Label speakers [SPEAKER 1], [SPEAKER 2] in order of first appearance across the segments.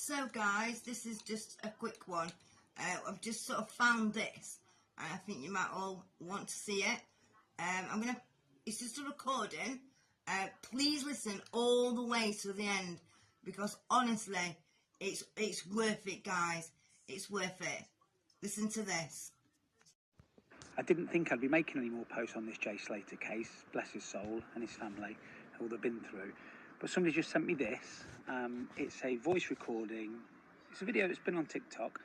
[SPEAKER 1] So guys, this is just a quick one. I've just sort of found this, and I think you might all want to see it. It's just a recording. Please listen all the way to the end, because honestly, it's worth it, guys. It's worth it. Listen to this.
[SPEAKER 2] I didn't think I'd be making any more posts on this Jay Slater case, bless his soul and his family, and all they've been through. But somebody just sent me this. It's a voice recording. It's a video that's been on TikTok,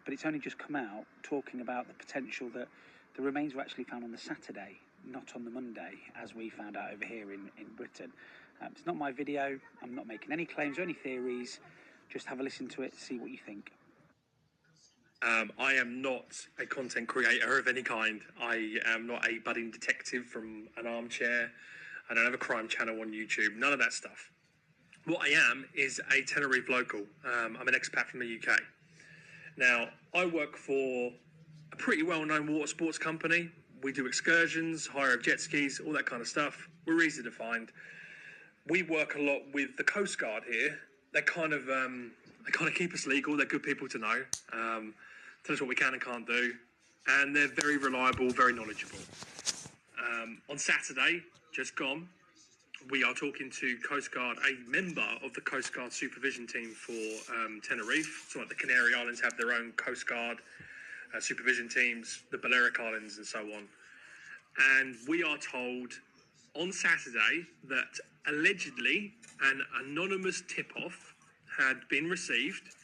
[SPEAKER 2] but it's only just come out talking about the potential that the remains were actually found on the Saturday, not on the Monday, as we found out over here in Britain. It's not my video. I'm not making any claims or any theories. Just have a listen to it, see what you think.
[SPEAKER 3] I am not a content creator of any kind. I am not a budding detective from an armchair. I don't have a crime channel on YouTube. None of that stuff. What I am is a Tenerife local. I'm an expat from the UK. Now, I work for a pretty well-known water sports company. We do excursions, hire of jet skis, all that kind of stuff. We're easy to find. We work a lot with the Coast Guard here. They kind of keep us legal. They're good people to know. Tell us what we can and can't do. And they're very reliable, very knowledgeable. On Saturday, just gone, we are talking to Coast Guard, a member of the Coast Guard supervision team for Tenerife. So like the Canary Islands have their own Coast Guard supervision teams, the Balearic Islands and so on. And we are told on Saturday that allegedly an anonymous tip-off had been received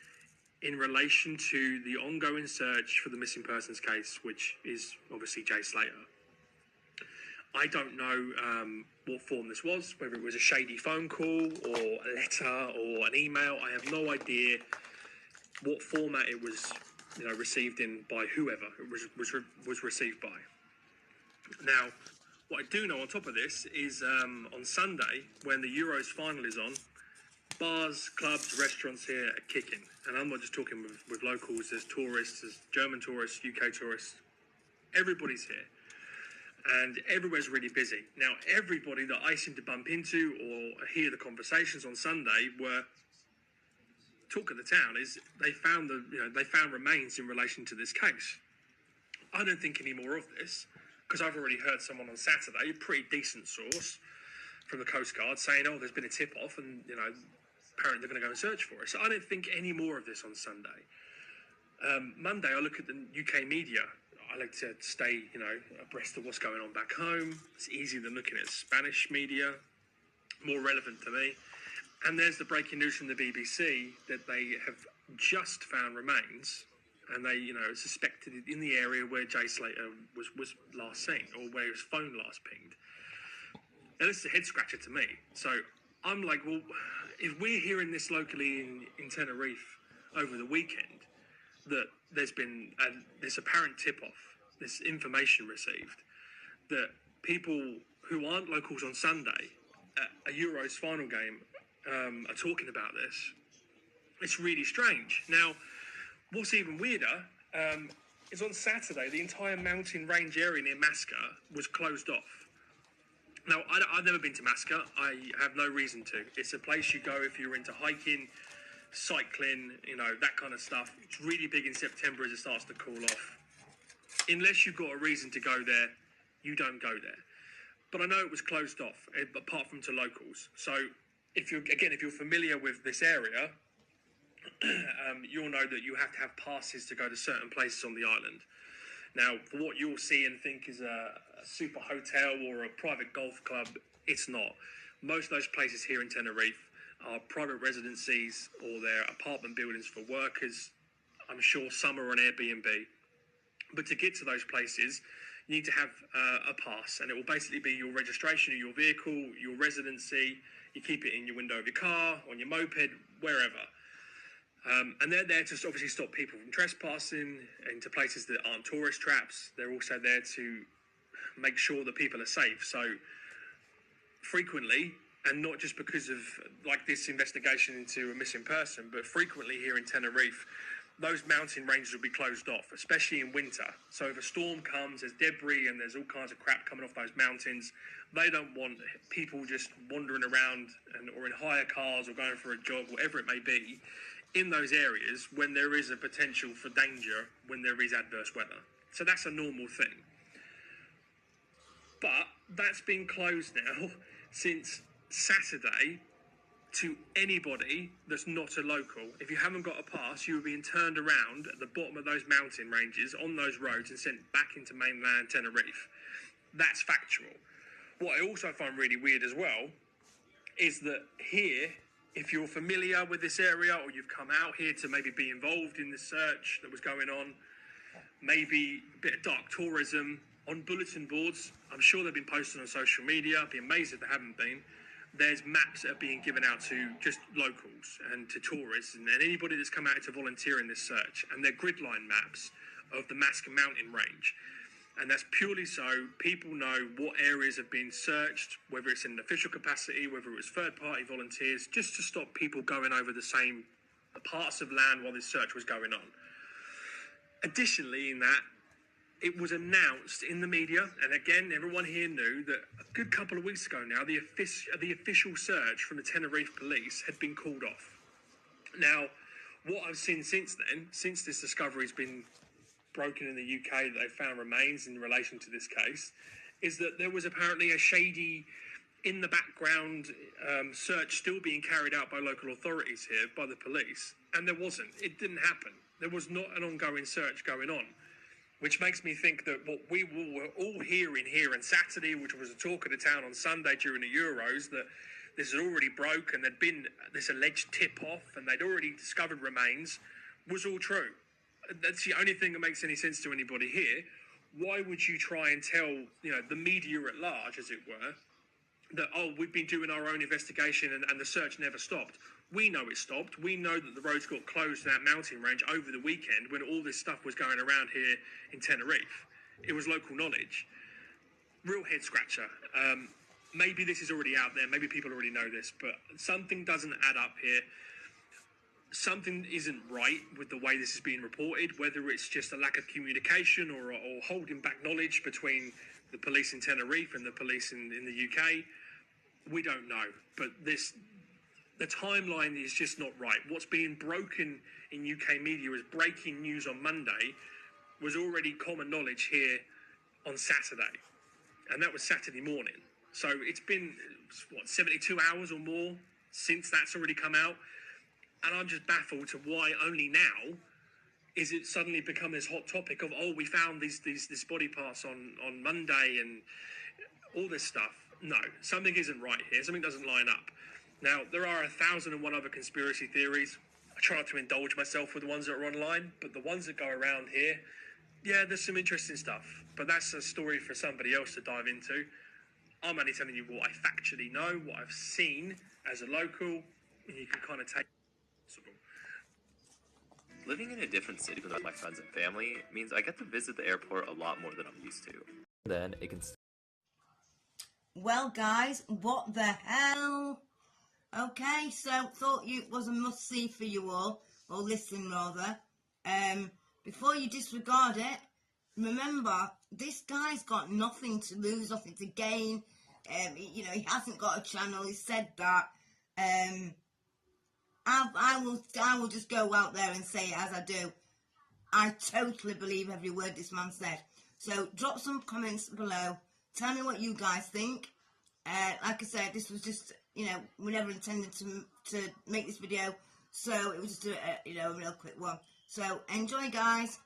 [SPEAKER 3] in relation to the ongoing search for the missing persons case, which is obviously Jay Slater. I don't know what form this was, whether it was a shady phone call or a letter or an email. I have no idea what format it was, received in by whoever it was received by. Now, what I do know on top of this is on Sunday, when the Euros final is on, bars, clubs, restaurants here are kicking. And I'm not just talking with locals, there's tourists, there's German tourists, UK tourists. Everybody's here. And everywhere's really busy. Now, everybody that I seem to bump into or hear the conversations on Sunday were talk of the town is they found remains in relation to this case. I don't think any more of this, because I've already heard someone on Saturday, a pretty decent source from the Coast Guard, saying, oh, there's been a tip-off and, apparently they're going to go and search for it. So I don't think any more of this on Sunday. Monday, I look at the UK media. I like to stay, abreast of what's going on back home. It's easier than looking at Spanish media, more relevant to me. And there's the breaking news from the BBC that they have just found remains, and they, suspected it in the area where Jay Slater was last seen, or where his phone last pinged. Now, this is a head scratcher to me. So I'm like, well, if we're hearing this locally in Tenerife over the weekend, that there's been this apparent tip-off, this information received, that people who aren't locals on Sunday at a Euros final game are talking about this. It's really strange. Now, what's even weirder is on Saturday, the entire mountain range area near Masca was closed off. Now, I've never been to Masca. I have no reason to. It's a place you go if you're into hiking, cycling, that kind of stuff. It's really big in September as it starts to cool off. Unless you've got a reason to go there, you don't go there. But I know it was closed off, apart from to locals. So if you're familiar with this area, you'll know that you have to have passes to go to certain places on the island. Now, for what you'll see and think is a super hotel or a private golf club, it's not. Most of those places here in Tenerife are private residencies or they're apartment buildings for workers. I'm sure some are on Airbnb. But to get to those places, you need to have a pass, and it will basically be your registration of your vehicle, your residency. You keep it in your window of your car, on your moped, wherever. And they're there to obviously stop people from trespassing into places that aren't tourist traps. They're also there to make sure that people are safe. So frequently, and not just because of like this investigation into a missing person, but frequently here in Tenerife, those mountain ranges will be closed off, especially in winter. So if a storm comes, there's debris and there's all kinds of crap coming off those mountains. They don't want people just wandering around or in hire cars or going for a jog, whatever it may be, in those areas when there is a potential for danger when there is adverse weather. So that's a normal thing. But that's been closed now since Saturday to anybody that's not a local. If you haven't got a pass, you are being turned around at the bottom of those mountain ranges on those roads and sent back into mainland Tenerife. That's factual. What I also find really weird as well is that here, if you're familiar with this area or you've come out here to maybe be involved in the search that was going on, maybe a bit of dark tourism, on bulletin boards, I'm sure they've been posted on social media, I'd be amazed if they haven't been, there's maps that are being given out to just locals and to tourists and anybody that's come out to volunteer in this search, and they're grid line maps of the Masca mountain range. And that's purely so people know what areas have been searched, whether it's in an official capacity, whether it was third-party volunteers, just to stop people going over the same parts of land while this search was going on. Additionally, in that, it was announced in the media, and again, everyone here knew that a good couple of weeks ago now, the official search from the Tenerife police had been called off. Now, what I've seen since then, since this discovery has been broken in the UK that they found remains in relation to this case, is that there was apparently a shady, in the background search still being carried out by local authorities here, by the police, and there wasn't. It didn't happen. There was not an ongoing search going on, which makes me think that what we were all hearing here on Saturday, which was a talk of the town on Sunday during the Euros, that this had already broke and there'd been this alleged tip-off and they'd already discovered remains, was all true. That's the only thing that makes any sense to anybody here. Why would you try and tell, the media at large, as it were, that, oh, we've been doing our own investigation and the search never stopped? We know it stopped. We know that the roads got closed to that mountain range over the weekend when all this stuff was going around here in Tenerife. It was local knowledge. Real head scratcher. Maybe this is already out there. Maybe people already know this, but something doesn't add up here. Something isn't right with the way this is being reported, whether it's just a lack of communication or holding back knowledge between the police in Tenerife and the police in the UK. We don't know, but the timeline is just not right. What's being broken in UK media as breaking news on Monday was already common knowledge here on Saturday, and that was Saturday morning. So it's been, 72 hours or more since that's already come out, and I'm just baffled to why only now is it suddenly become this hot topic of, oh, we found these body parts on Monday and all this stuff. No, something isn't right here. Something doesn't line up. Now, there are 1,001 other conspiracy theories. I try not to indulge myself with the ones that are online, but the ones that go around here, yeah, there's some interesting stuff. But that's a story for somebody else to dive into. I'm only telling you what I factually know, what I've seen as a local, and you can kind of take it possible.
[SPEAKER 4] Living in a different city with my friends and family means I get to visit the airport a lot more than I'm used to. Then it can...
[SPEAKER 1] Well, guys, what the hell? Okay, so thought it was a must-see for you all, or listen rather. Before you disregard it, remember, this guy's got nothing to lose, nothing to gain. He hasn't got a channel, he said that. I will just go out there and say it as I do. I totally believe every word this man said. So drop some comments below. Tell me what you guys think. Like I said, this was just, we never intended to make this video. So it was just a real quick one. So enjoy, guys.